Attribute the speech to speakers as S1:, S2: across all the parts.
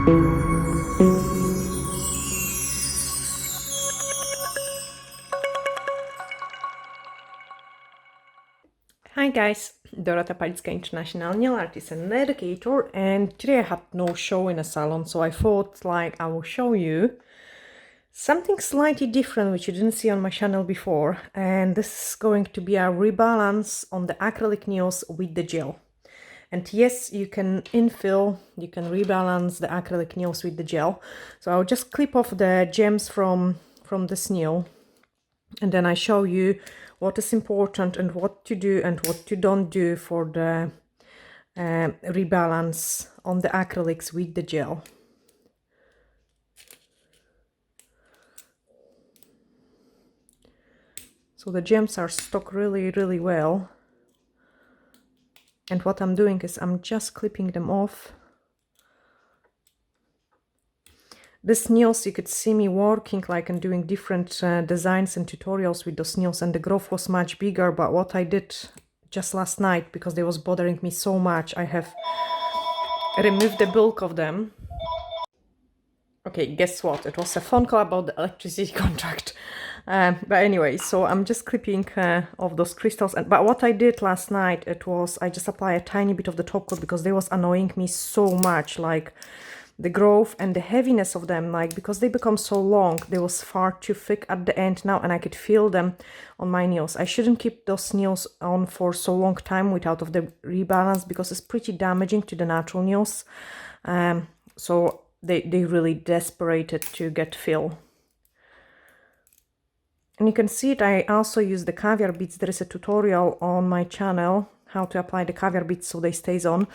S1: Hi guys, Dorota, Palicka, International Artist and Educator, and today I had no show in a salon, so I thought like I will show you something slightly different which you didn't see on my channel before, and this is going to be a rebalance on the acrylic nails with the gel. And yes, you can infill, you can rebalance the acrylic nails with the gel. So I'll just clip off the gems from this nail, and then I show you what is important and what to do and what you don't do for the rebalance on the acrylics with the gel. So the gems are stuck really well, and what I'm doing is I'm just clipping them off. These nails, you could see me working like and doing different designs and tutorials with those nails, and the growth was much bigger, but what I did just last night, because they was bothering me so much, I have removed the bulk of them. Okay, guess what? It was a phone call about the electricity contract. But anyway, so I'm just clipping off those crystals. But what I did last night, it was I just apply a tiny bit of the top coat because they was annoying me so much, like the growth and the heaviness of them, like because they become so long, they was far too thick at the end now, and I could feel them on my nails. I shouldn't keep those nails on for so long time without of the rebalance, because it's pretty damaging to the natural nails. So they really desperated to get fill. And you can see it, I also use the caviar beads. There is a tutorial on my channel how to apply the caviar beads so they stays on.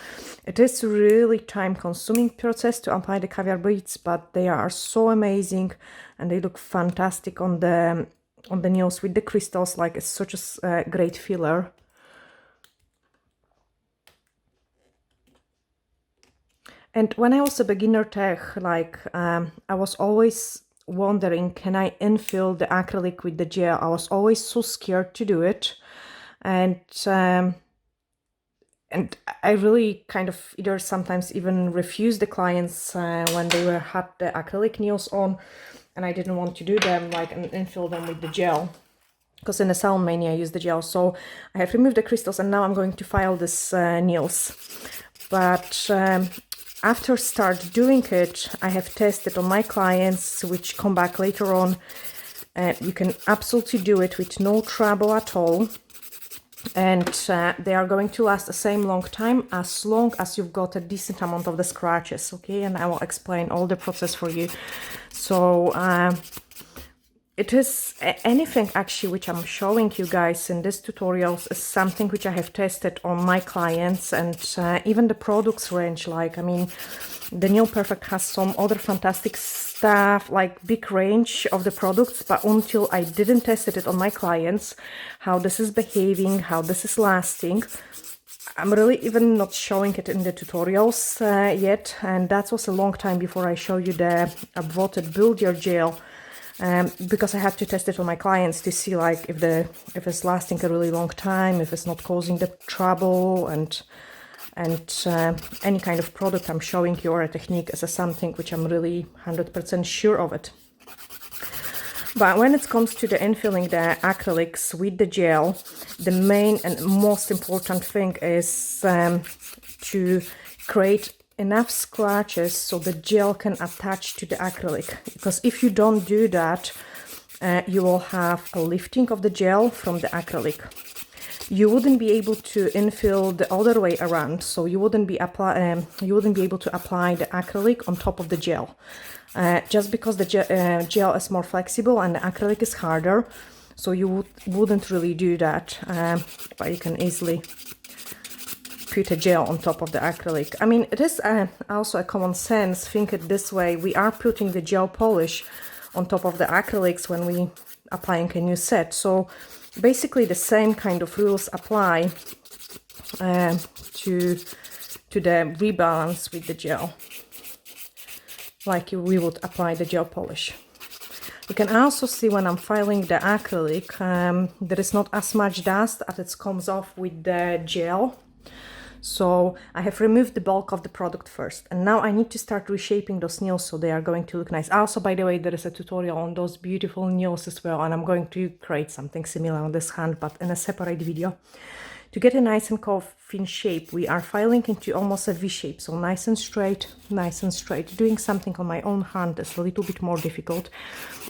S1: It is really time-consuming process to apply the caviar beads, but they are so amazing and they look fantastic on the nails with the crystals. Like, it's such a great filler. And when I was a beginner tech, like I was always wondering, can I infill the acrylic with the gel? I was always so scared to do it, and I really kind of either sometimes even refused the clients when they had the acrylic nails on, and I didn't want to do them like and infill them with the gel, because in the salon mainly I use the gel. So I have removed the crystals, and now I'm going to file this nails. But after start doing it, I have tested on my clients, which come back later on. You can absolutely do it with no trouble at all. And they are going to last the same long time, as long as you've got a decent amount of the scratches, okay? And I will explain all the process for you. So it is anything actually which I'm showing you guys in this tutorials is something which I have tested on my clients, and even the products range. Like, I mean, the Nail Perfect has some other fantastic stuff, like big range of the products, but until I didn't test it on my clients, how this is behaving, how this is lasting, I'm really even not showing it in the tutorials yet. And that was a long time before I show you the upvoted buldier gel. Because I had to test it on my clients to see like if it's lasting a really long time, if it's not causing the trouble, and any kind of product I'm showing you or a technique is something which I'm really 100% sure of it. But when it comes to the infilling the acrylics with the gel, the main and most important thing is to create enough scratches so the gel can attach to the acrylic, because if you don't do that, you will have a lifting of the gel from the acrylic. You wouldn't be able to infill the other way around, so you wouldn't be able to apply the acrylic on top of the gel, just because the gel is more flexible and the acrylic is harder, so you wouldn't really do that. But you can easily put a gel on top of the acrylic. I mean, it is also a common sense. Think it this way: we are putting the gel polish on top of the acrylics when we applying a new set. So basically the same kind of rules apply to the rebalance with the gel, like we would apply the gel polish. You can also see when I'm filing the acrylic, there is not as much dust as it comes off with the gel. So I have removed the bulk of the product first, and now I need to start reshaping those nails so they are going to look nice. Also, by the way, there is a tutorial on those beautiful nails as well, and I'm going to create something similar on this hand, but in a separate video. To get a nice and coffin shape, we are filing into almost a V shape, so nice and straight, nice and straight. Doing something on my own hand is a little bit more difficult.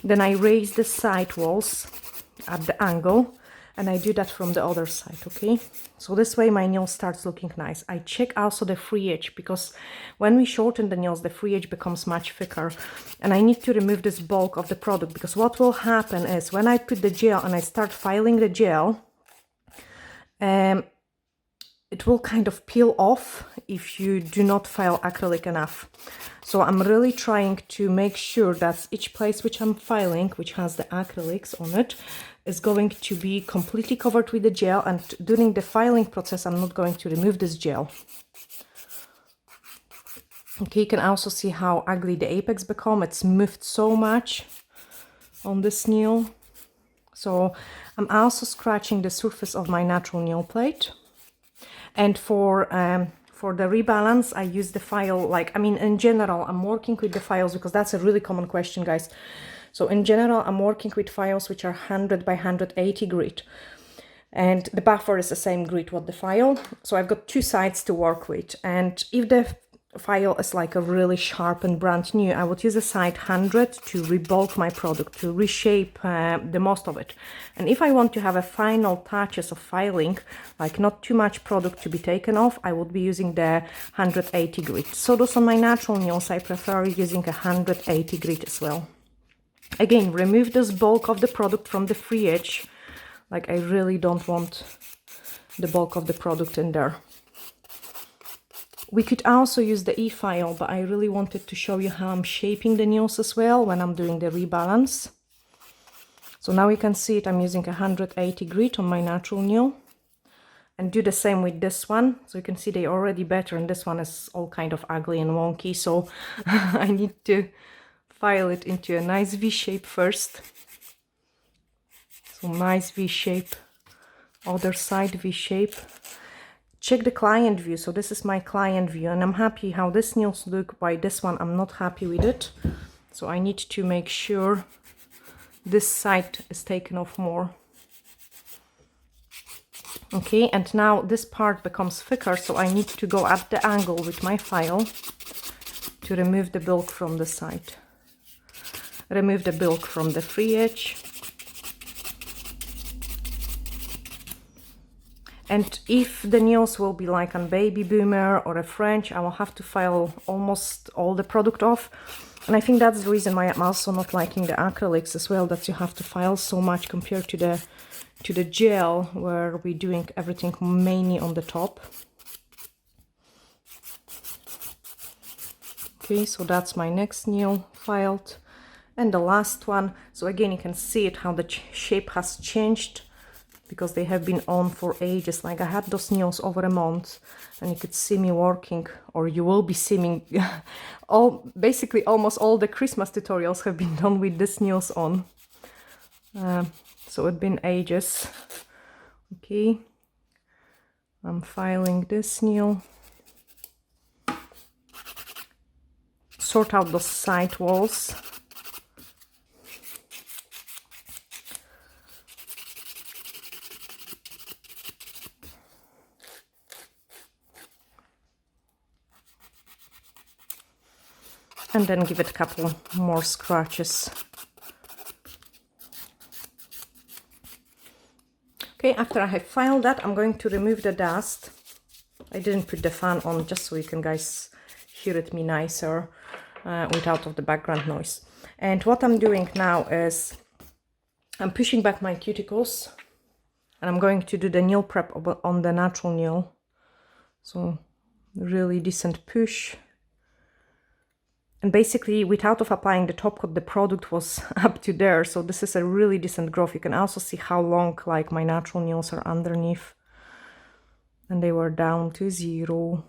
S1: Then I raise the side walls at the angle, and I do that from the other side, okay? So this way my nail starts looking nice. I check also the free edge, because when we shorten the nails, the free edge becomes much thicker. And I need to remove this bulk of the product, because what will happen is when I put the gel and I start filing the gel, it will kind of peel off if you do not file acrylic enough. So I'm really trying to make sure that each place which I'm filing, which has the acrylics on it, is going to be completely covered with the gel, and during the filing process I'm not going to remove this gel. Okay, you can also see how ugly the apex become. It's moved so much on this nail. So I'm also scratching the surface of my natural nail plate. And for the rebalance, I use the file, like, I mean, in general, I'm working with the files because that's a really common question, guys. So in general, I'm working with files which are 100 by 180 grit. And the buffer is the same grit what the file. So I've got two sides to work with. And if the file is like a really sharp and brand new, I would use a side 100 to rebulk my product, to reshape the most of it. And if I want to have a final touches of filing, like not too much product to be taken off, I would be using the 180 grit. So those on my natural nails, I prefer using a 180 grit as well. Again, remove this bulk of the product from the free edge. Like, I really don't want the bulk of the product in there. We could also use the e-file, but I really wanted to show you how I'm shaping the nails as well when I'm doing the rebalance. So now you can see it, I'm using 180 grit on my natural nail. And do the same with this one. So you can see they're already better, and this one is all kind of ugly and wonky. So I need to file it into a nice V shape first. So nice V shape, other side V shape. Check the client view. So this is my client view, and I'm happy how this nails look. By this one, I'm not happy with it. So I need to make sure this side is taken off more. Okay, and now this part becomes thicker, so I need to go at the angle with my file to remove the bulk from the side. Remove the bulk from the free edge. And if the nails will be like a baby boomer or a French, I will have to file almost all the product off. And I think that's the reason why I'm also not liking the acrylics as well, that you have to file so much compared to the gel, where we're doing everything mainly on the top. Okay, so that's my next nail filed. And the last one, so again you can see it how the shape has changed, because they have been on for ages. Like, I had those nails over a month, and you could see me working, or you will be seeing basically almost all the Christmas tutorials have been done with these nails on. So it's been ages. Okay, I'm filing this nail. Sort out those side walls. And then give it a couple more scratches. Okay, after I have filed that, I'm going to remove the dust. I didn't put the fan on just so you can guys hear it me nicer without of the background noise. And what I'm doing now is I'm pushing back my cuticles, and I'm going to do the nail prep on the natural nail. So really decent push. And basically, without of applying the top coat, the product was up to there. So this is a really decent growth. You can also see how long, like, my natural nails are underneath. And they were down to 0.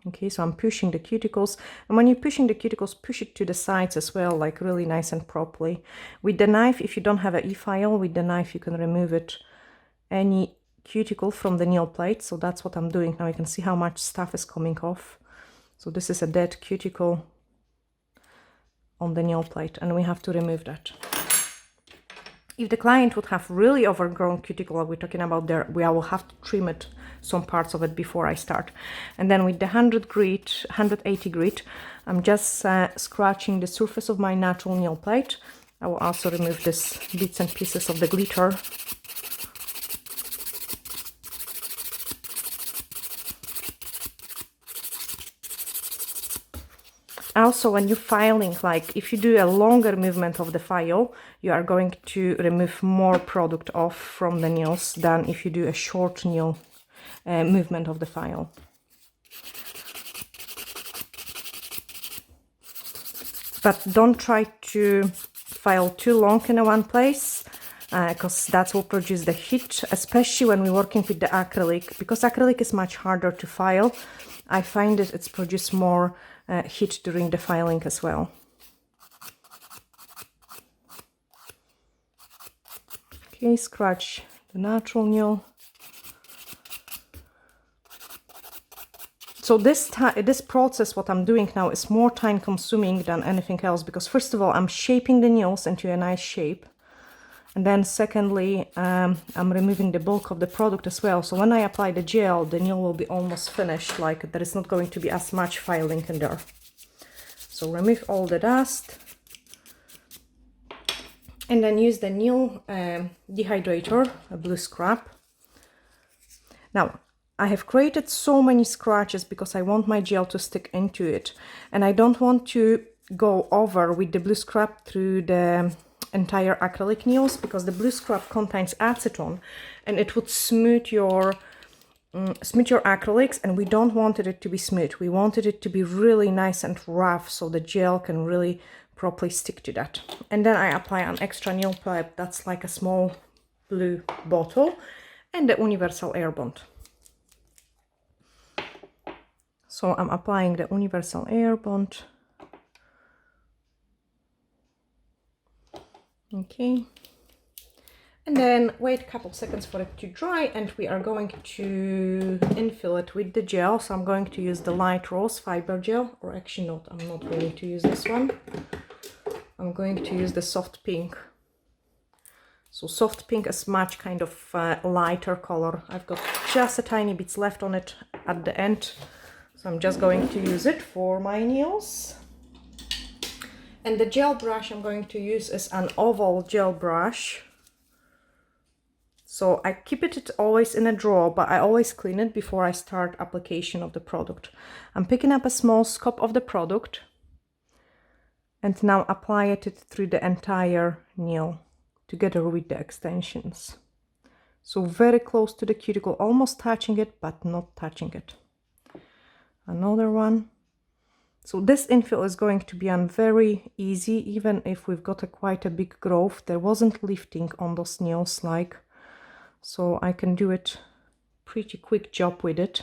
S1: Okay, so I'm pushing the cuticles. And when you're pushing the cuticles, push it to the sides as well, like really nice and properly. With the knife, if you don't have an e-file, with the knife you can remove it any cuticle from the nail plate. So that's what I'm doing now. You can see how much stuff is coming off. So this is a dead cuticle on the nail plate, and we have to remove that. If the client would have really overgrown cuticle, we're talking about there, I will have to trim it, some parts of it, before I start. And then with the 180 grit, I'm just scratching the surface of my natural nail plate. I will also remove these bits and pieces of the glitter. Also, when you're filing, like if you do a longer movement of the file, you are going to remove more product off from the nails than if you do a short nail movement of the file. But don't try to file too long in one place, because that will produce the heat, especially when we're working with the acrylic. Because acrylic is much harder to file, I find that it's produced more heat during the filing as well. Okay, scratch the natural nail. So this process, what I'm doing now, is more time consuming than anything else, because first of all, I'm shaping the nails into a nice shape. And then secondly, I'm removing the bulk of the product as well. So when I apply the gel, the nail will be almost finished, like there is not going to be as much filing in there. So remove all the dust. And then use the nail dehydrator, a blue scrub. Now, I have created so many scratches because I want my gel to stick into it. And I don't want to go over with the blue scrub through the entire acrylic nails, because the blue scrub contains acetone and it would smooth your acrylics, and we don't want it to be smooth. We wanted it to be really nice and rough so the gel can really properly stick to that. And then I apply an extra nail prep, that's like a small blue bottle, and the universal air bond. So I'm applying the universal air bond. Okay, and then wait a couple seconds for it to dry, and we are going to infill it with the gel. So I'm going to use the light rose fiber gel, or actually not, I'm not going to use this one. I'm going to use the soft pink. So soft pink is much kind of lighter color. I've got just a tiny bits left on it at the end, so I'm just going to use it for my nails. And the gel brush I'm going to use is an oval gel brush. So I keep it always in a drawer, but I always clean it before I start application of the product. I'm picking up a small scoop of the product and now apply it through the entire nail together with the extensions. So very close to the cuticle, almost touching it, but not touching it. Another one. So this infill is going to be very easy, even if we've got quite a big growth. There wasn't lifting on those nails, like, so I can do it pretty quick job with it.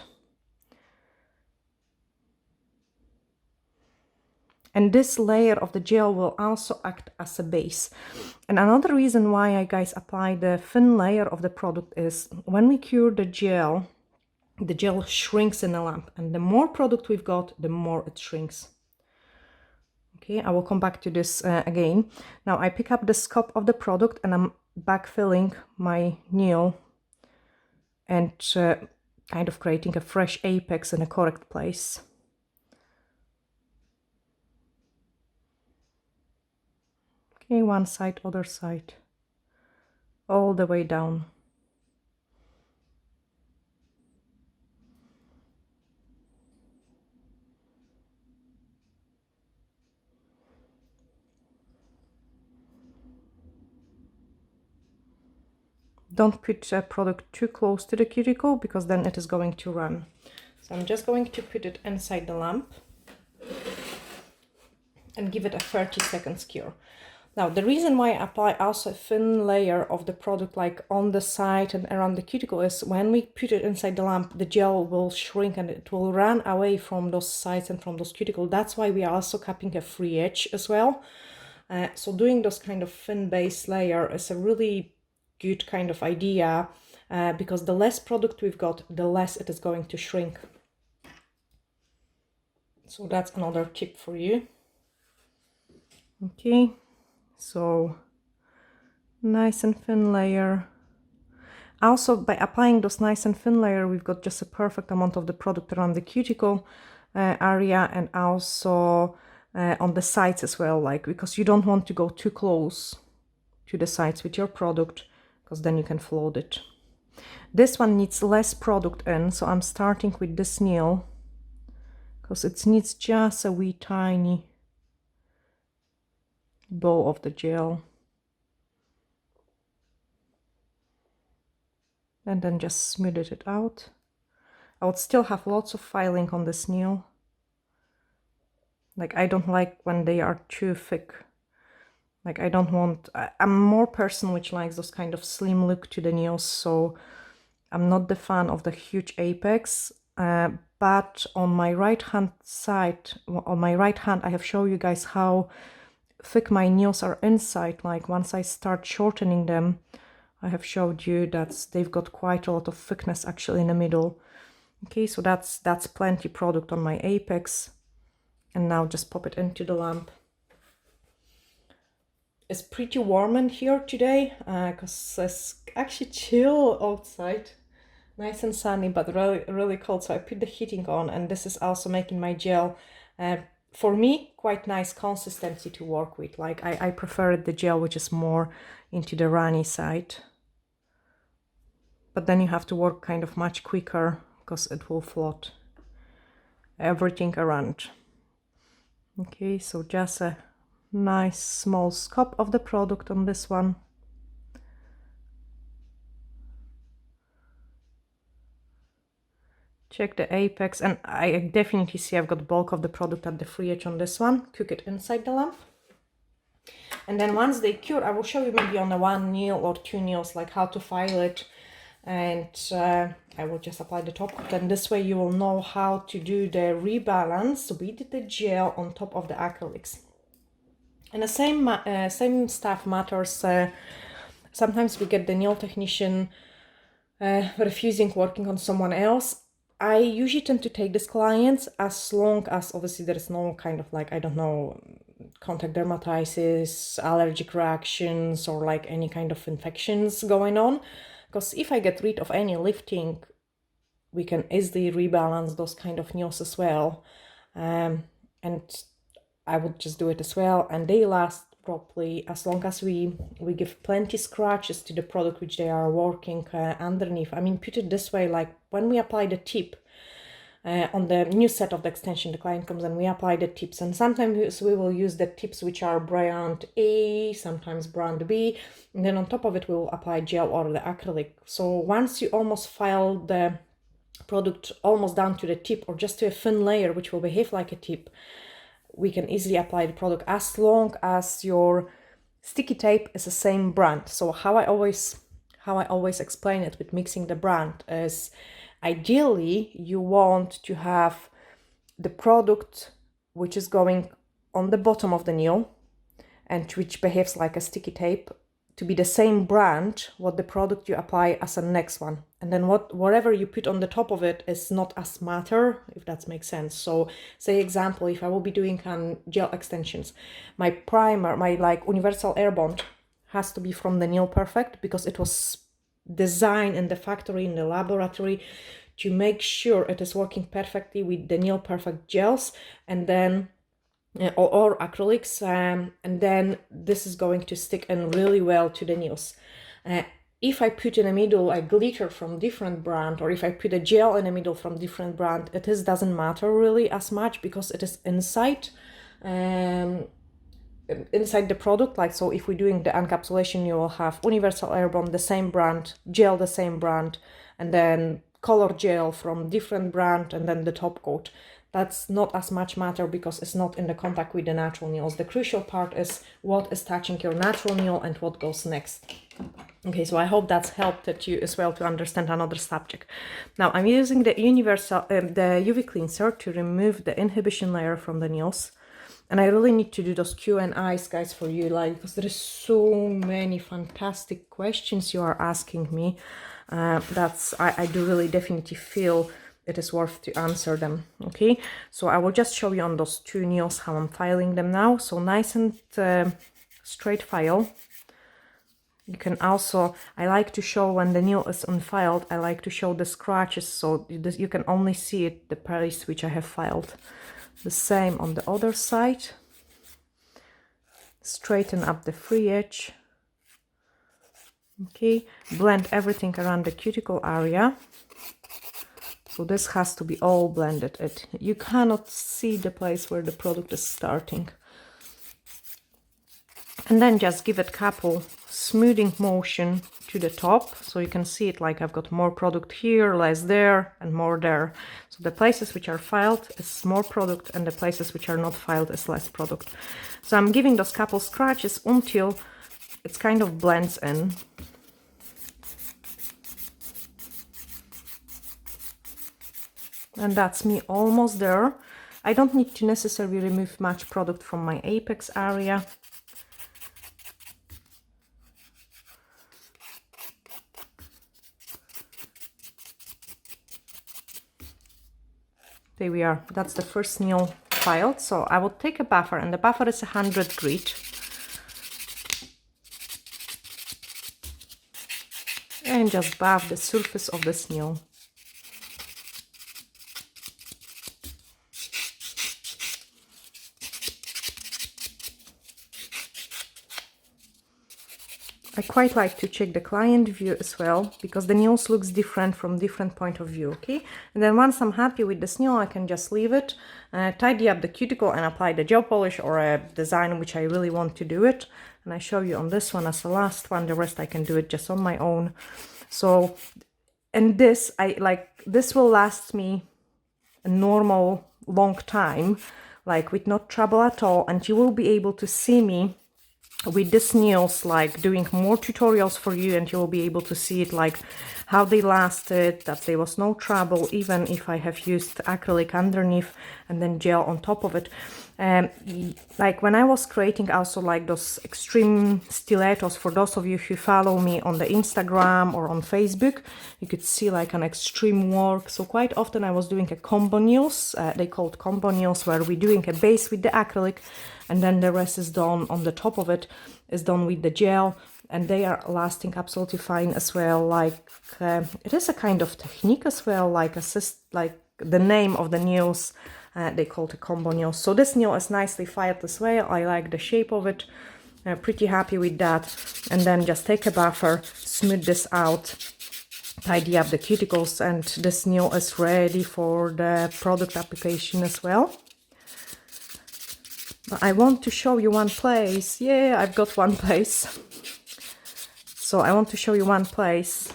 S1: And this layer of the gel will also act as a base. And another reason why I guys apply the thin layer of the product is when we cure the gel shrinks in the lamp, and the more product we've got, the more it shrinks. Okay, I will come back to this again. Now I pick up the scoop of the product and I'm backfilling my nail and kind of creating a fresh apex in a correct place. Okay, one side, other side, all the way down. Don't put a product too close to the cuticle, because then it is going to run. So I'm just going to put it inside the lamp and give it a 30 seconds cure. Now the reason why I apply also a thin layer of the product like on the side and around the cuticle is when we put it inside the lamp, the gel will shrink and it will run away from those sides and from those cuticles. That's why we are also capping a free edge as well. So doing those kind of thin base layer is a really good kind of idea because the less product we've got, the less it is going to shrink. So that's another tip for you. Okay, so nice and thin layer. Also, by applying those nice and thin layer, we've got just a perfect amount of the product around the cuticle area, and also on the sides as well, like, because you don't want to go too close to the sides with your product, because then you can float it. This one needs less product in, so I'm starting with this nail because it needs just a wee tiny bow of the gel. And then just smooth it out. I would still have lots of filing on this nail. Like, I don't like when they are too thick. Like, I don't want, I'm more person which likes those kind of slim look to the nails, so I'm not the fan of the huge apex. But on my right hand side, on my right hand, I have shown you guys how thick my nails are inside. Like, once I start shortening them, I have showed you that they've got quite a lot of thickness actually in the middle. Okay, so that's plenty product on my apex. And now just pop it into the lamp. It's pretty warm in here today because it's actually chill outside. Nice and sunny, but really, really cold. So I put the heating on, and this is also making my gel, for me, quite nice consistency to work with. Like, I prefer the gel which is more into the runny side. But then you have to work kind of much quicker because it will float everything around. Okay, so just a nice small scoop of the product on this one. Check the apex, and I definitely see I've got bulk of the product at the free edge on this one. Cook it inside the lamp. And then once they cure, I will show you maybe on a 1 nail or 2 nails, like how to file it. And I will just apply the top coat, and this way you will know how to do the rebalance with the gel on top of the acrylics. And the same stuff matters. Sometimes we get the nail technician refusing working on someone else. I usually tend to take these clients as long as obviously there is no kind of, like, I don't know, contact dermatitis, allergic reactions, or like any kind of infections going on. Because if I get rid of any lifting, we can easily rebalance those kind of nails as well. And I would just do it as well, and they last properly as long as we give plenty scratches to the product which they are working underneath. I mean, put it this way, like when we apply the tip on the new set of the extension, the client comes and we apply the tips, and sometimes we will use the tips which are brand A, sometimes brand B, and then on top of it we will apply gel or the acrylic. So once you almost file the product almost down to the tip, or just to a thin layer which will behave like a tip, we can easily apply the product as long as your sticky tape is the same brand. So how I always explain it with mixing the brand is, ideally you want to have the product which is going on the bottom of the nail and which behaves like a sticky tape to be the same brand what the product you apply as a next one, and then whatever you put on the top of it is not as matter, if that makes sense. So say example, if I will be doing gel extensions, my primer, my like universal air bond has to be from the Nail Perfect, because it was designed in the factory, in the laboratory, to make sure it is working perfectly with the Nail Perfect gels, and then or acrylics, and then this is going to stick in really well to the nails. If I put in the middle a glitter from different brand, or if I put a gel in the middle from different brand, doesn't matter really as much, because it is inside the product. Like, so if we're doing the encapsulation, you will have universal air bond, the same brand, gel the same brand, and then color gel from different brand, and then the top coat. That's not as much matter because it's not in the contact with the natural nails. The crucial part is what is touching your natural nail and what goes next. Okay, so I hope that's helped you as well to understand another subject. Now I'm using the the UV cleanser to remove the inhibition layer from the nails. And I really need to do those Q&As, guys, for you, like, because there is so many fantastic questions you are asking me. I do really definitely feel it is worth to answer them. Okay, so I will just show you on those 2 nails how I'm filing them now. So nice and straight file. You can also, I like to show when the nail is unfiled, I like to show the scratches, so you can only see it, the place which I have filed. The same on the other side. Straighten up the free edge. Okay, blend everything around the cuticle area. So this has to be all blended. You cannot see the place where the product is starting. And then just give it a couple smoothing motion to the top, so you can see it like I've got more product here, less there, and more there. So the places which are filed is more product, and the places which are not filed is less product. So I'm giving those couple scratches until it kind of blends in. And that's me almost there. I don't need to necessarily remove much product from my apex area. There we are. That's the first nail filed. So I will take a buffer, and the buffer is 100 grit. And just buff the surface of this nail. I quite like to check the client view as well, because the nails looks different from different point of view, okay? And then once I'm happy with this nail, I can just leave it, tidy up the cuticle and apply the gel polish or a design which I really want to do it. And I show you on this one as the last one, the rest I can do it just on my own. So, and this, this will last me a normal long time, like with no trouble at all, and you will be able to see me with these nails like doing more tutorials for you, and you will be able to see it like how they lasted, that there was no trouble, even if I have used acrylic underneath and then gel on top of it. Like when I was creating also like those extreme stilettos, for those of you who follow me on the Instagram or on Facebook, you could see like an extreme work. So quite often I was doing a combo nails, they called combo nails, where we're doing a base with the acrylic and then the rest is done on the top of it, is done with the gel, and they are lasting absolutely fine as well. Like it is a kind of technique as well, like like the name of the nails, they call it a combo nail. So this nail is nicely filed as well. I like the shape of it, pretty happy with that. And then just take a buffer, smooth this out, tidy up the cuticles, and this nail is ready for the product application as well. I want to show you one place. Yeah, I've got one place. So I want to show you one place.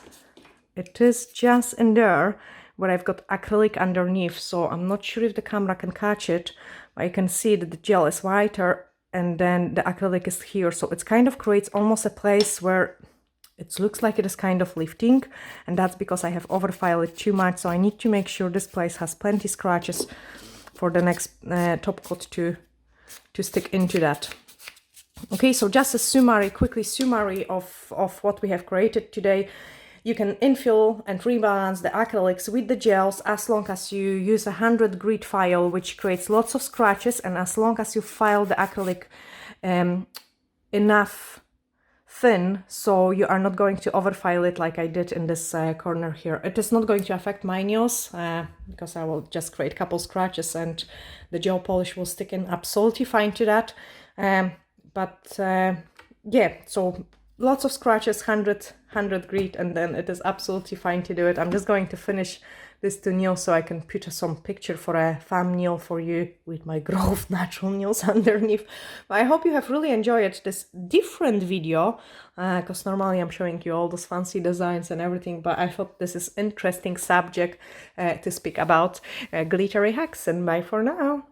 S1: It is just in there where I've got acrylic underneath. So I'm not sure if the camera can catch it, but you can see that the gel is whiter and then the acrylic is here. So it kind of creates almost a place where it looks like it is kind of lifting, and that's because I have overfiled it too much. So I need to make sure this place has plenty scratches for the next top coat to stick into that. Okay, so just a quickly summary of what we have created today. You can infill and rebalance the acrylics with the gels as long as you use a 100 grit file, which creates lots of scratches, and as long as you file the acrylic enough thin, so you are not going to overfile it like I did in this corner here. It is not going to affect my nails because I will just create a couple scratches and the gel polish will stick in absolutely fine to that. Yeah, so lots of scratches, 100 grit, and then it is absolutely fine to do it. I'm just going to finish this 2 nails so I can put some picture for a thumbnail for you with my growth natural nails underneath. But I hope you have really enjoyed this different video, because normally I'm showing you all those fancy designs and everything, but I thought this is interesting subject to speak about glittery hacks. And bye for now.